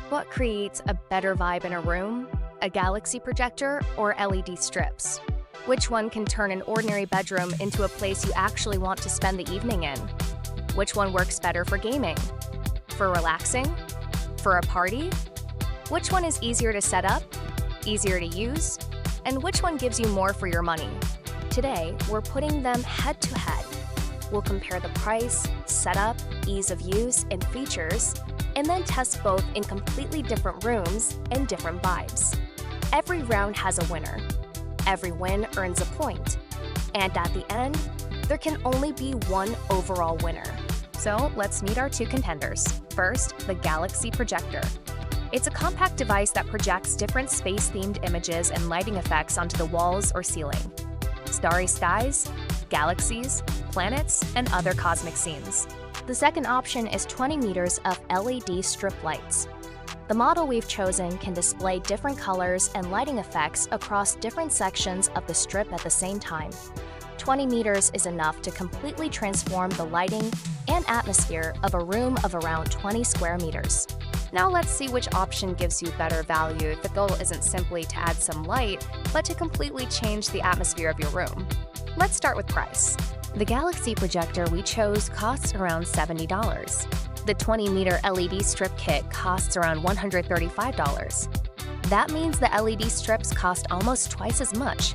What creates a better vibe in a room? A Galaxy projector or LED strips? Which one can turn an ordinary bedroom into a place you actually want to spend the evening in? Which one works better for gaming? For relaxing? For a party? Which one is easier to set up? Easier to use? And which one gives you more for your money? Today, we're putting them head to head. We'll compare the price, setup, ease of use, and features, and then test both in completely different rooms and different vibes. Every round has a winner. Every win earns a point. And at the end, there can only be one overall winner. So let's meet our two contenders. First, the Galaxy Projector. It's a compact device that projects different space-themed images and lighting effects onto the walls or ceiling. Starry skies, galaxies, planets, and other cosmic scenes. The second option is 20 meters of LED strip lights. The model we've chosen can display different colors and lighting effects across different sections of the strip at the same time. 20 meters is enough to completely transform the lighting and atmosphere of a room of around 20 square meters. Now let's see which option gives you better value. The goal isn't simply to add some light, but to completely change the atmosphere of your room. Let's start with price. The Galaxy projector we chose costs around $70. The 20-meter LED strip kit costs around $135. That means the LED strips cost almost twice as much.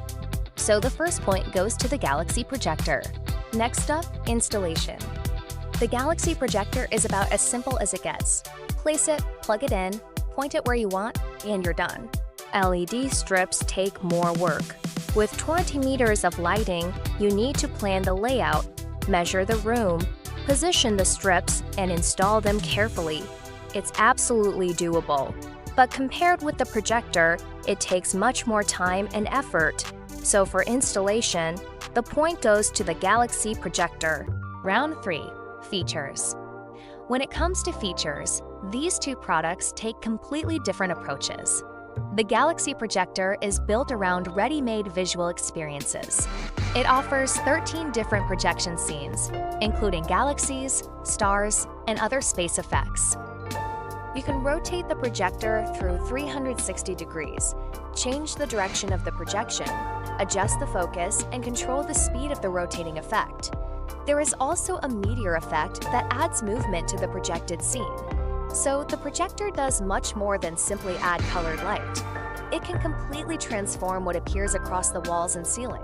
So the first point goes to the Galaxy projector. Next up, installation. The Galaxy projector is about as simple as it gets. Place it, plug it in, point it where you want, and you're done. LED strips take more work. With 20 meters of lighting, you need to plan the layout, measure the room, position the strips, and install them carefully. It's absolutely doable. But compared with the projector, it takes much more time and effort. So for installation, the point goes to the Galaxy projector. Round 3. Features. When it comes to features, these two products take completely different approaches. The Galaxy projector is built around ready-made visual experiences. It offers 13 different projection scenes, including galaxies, stars, and other space effects. You can rotate the projector through 360 degrees, change the direction of the projection, adjust the focus, and control the speed of the rotating effect. There is also a meteor effect that adds movement to the projected scene. So the projector does much more than simply add colored light. It can completely transform what appears across the walls and ceiling.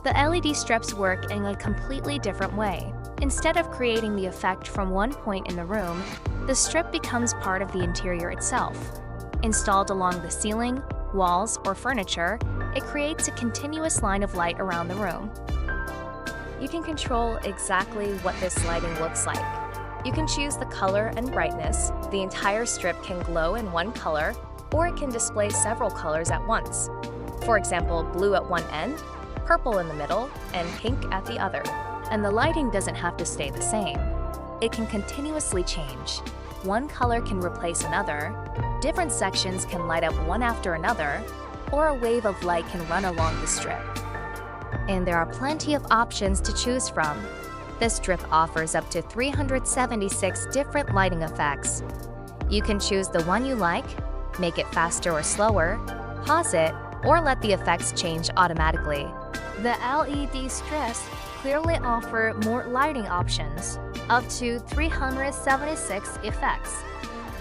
The LED strips work in a completely different way. Instead of creating the effect from one point in the room, the strip becomes part of the interior itself. Installed along the ceiling, walls, or furniture, it creates a continuous line of light around the room. You can control exactly what this lighting looks like. You can choose the color and brightness. The entire strip can glow in one color, or it can display several colors at once. For example, blue at one end, purple in the middle, and pink at the other. And the lighting doesn't have to stay the same. It can continuously change. One color can replace another, different sections can light up one after another, or a wave of light can run along the strip. And there are plenty of options to choose from. This strip offers up to 376 different lighting effects. You can choose the one you like, make it faster or slower, pause it, or let the effects change automatically. The LED strips clearly offer more lighting options, up to 376 effects,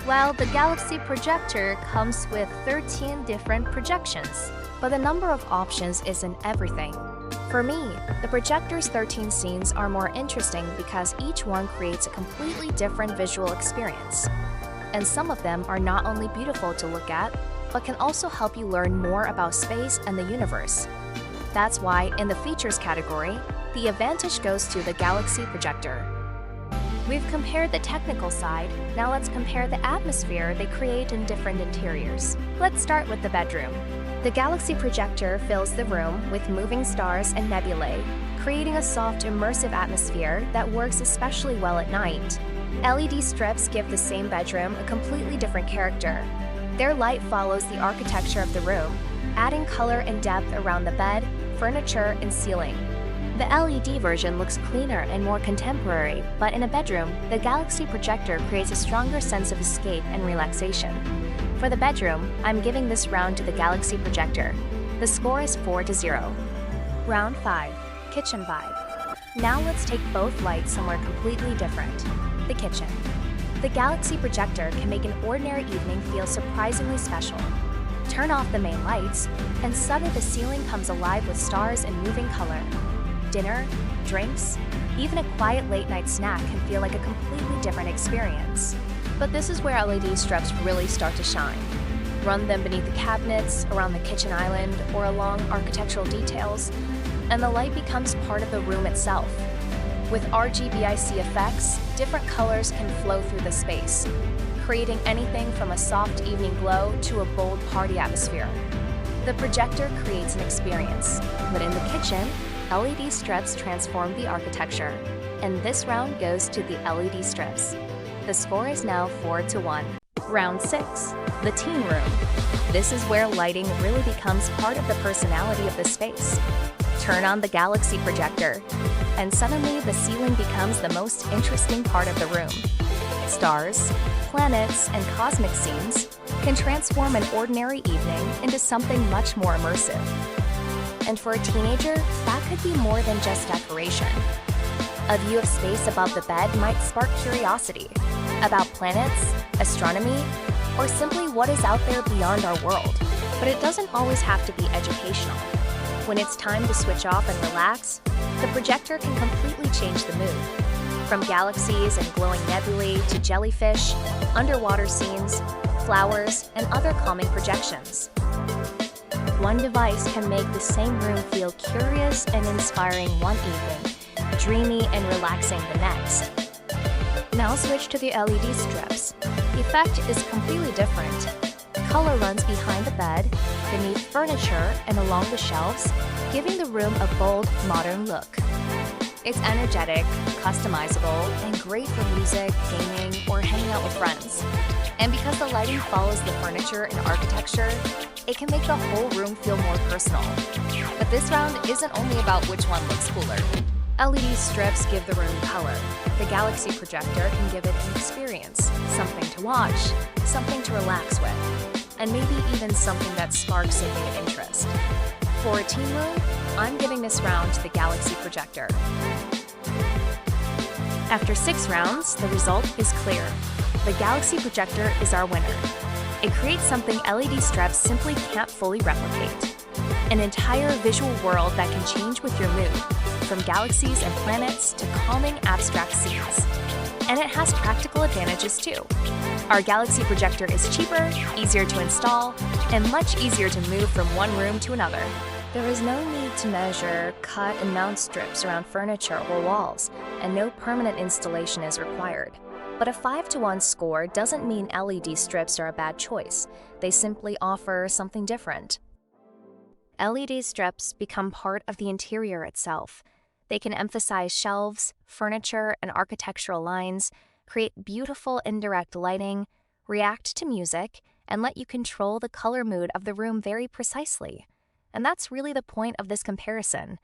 while the Galaxy projector comes with 13 different projections. But the number of options isn't everything. For me, the projector's 13 scenes are more interesting because each one creates a completely different visual experience. And some of them are not only beautiful to look at, but can also help you learn more about space and the universe. That's why, in the features category, the advantage goes to the Galaxy projector. We've compared the technical side, now let's compare the atmosphere they create in different interiors. Let's start with the bedroom. The Galaxy projector fills the room with moving stars and nebulae, creating a soft, immersive atmosphere that works especially well at night. LED strips give the same bedroom a completely different character. Their light follows the architecture of the room, adding color and depth around the bed, furniture, and ceiling. The LED version looks cleaner and more contemporary, but in a bedroom, the Galaxy Projector creates a stronger sense of escape and relaxation. For the bedroom, I'm giving this round to the Galaxy Projector. The score is 4-0. Round 5. Kitchen Vibe. Now let's take both lights somewhere completely different. The kitchen. The Galaxy Projector can make an ordinary evening feel surprisingly special. Turn off the main lights, and suddenly the ceiling comes alive with stars and moving color. Dinner, drinks, even a quiet late-night snack can feel like a completely different experience. But this is where LED strips really start to shine. Run them beneath the cabinets, around the kitchen island, or along architectural details, and the light becomes part of the room itself. With RGBIC effects, different colors can flow through the space, creating anything from a soft evening glow to a bold party atmosphere. The projector creates an experience, but in the kitchen, LED strips transform the architecture, and this round goes to the LED strips. The score is now 4-1. Round 6. The teen room. This is where lighting really becomes part of the personality of the space. Turn on the Galaxy Projector, and suddenly the ceiling becomes the most interesting part of the room. Stars, planets, and cosmic scenes can transform an ordinary evening into something much more immersive. And for a teenager, that could be more than just decoration. A view of space above the bed might spark curiosity about planets, astronomy, or simply what is out there beyond our world. But it doesn't always have to be educational. When it's time to switch off and relax, the projector can completely change the mood. From galaxies and glowing nebulae to jellyfish, underwater scenes, flowers, and other calming projections. One device can make the same room feel curious and inspiring one evening, dreamy and relaxing the next. Now switch to the LED strips. The effect is completely different. Color runs behind the bed, beneath furniture, and along the shelves, giving the room a bold, modern look. It's energetic, customizable, and great for music, gaming, or hanging out with friends. And because the lighting follows the furniture and architecture, it can make the whole room feel more personal. But this round isn't only about which one looks cooler. LED strips give the room color. The Galaxy Projector can give it an experience, something to watch, something to relax with, and maybe even something that sparks a new interest. For a teen room, I'm giving this round to the Galaxy Projector. After 6 rounds, the result is clear. The Galaxy Projector is our winner. It creates something LED strips simply can't fully replicate. An entire visual world that can change with your mood, from galaxies and planets to calming abstract scenes. And it has practical advantages too. Our Galaxy Projector is cheaper, easier to install, and much easier to move from one room to another. There is no need to measure, cut, and mount strips around furniture or walls, and no permanent installation is required. But a 5-1 score doesn't mean LED strips are a bad choice. They simply offer something different. LED strips become part of the interior itself. They can emphasize shelves, furniture, and architectural lines, create beautiful indirect lighting, react to music, and let you control the color mood of the room very precisely. And that's really the point of this comparison.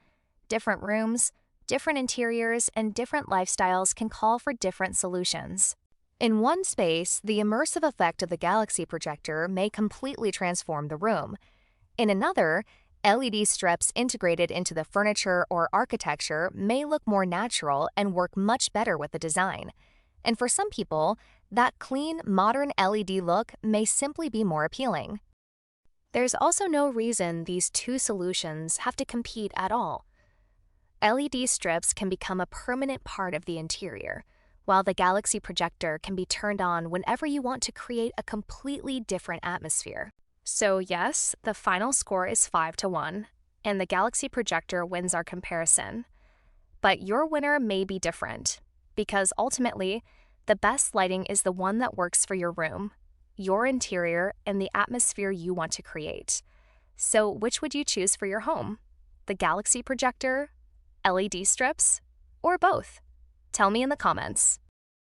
Different rooms, different interiors, and different lifestyles can call for different solutions. In one space, the immersive effect of the Galaxy Projector may completely transform the room. In another, LED strips integrated into the furniture or architecture may look more natural and work much better with the design. And for some people, that clean, modern LED look may simply be more appealing. There's also no reason these two solutions have to compete at all. LED strips can become a permanent part of the interior, while the Galaxy Projector can be turned on whenever you want to create a completely different atmosphere. So yes, the final score is 5-1, and the Galaxy Projector wins our comparison. But your winner may be different, because ultimately, the best lighting is the one that works for your room, your interior, and the atmosphere you want to create. So which would you choose for your home? The Galaxy Projector, LED strips, or both? Tell me in the comments.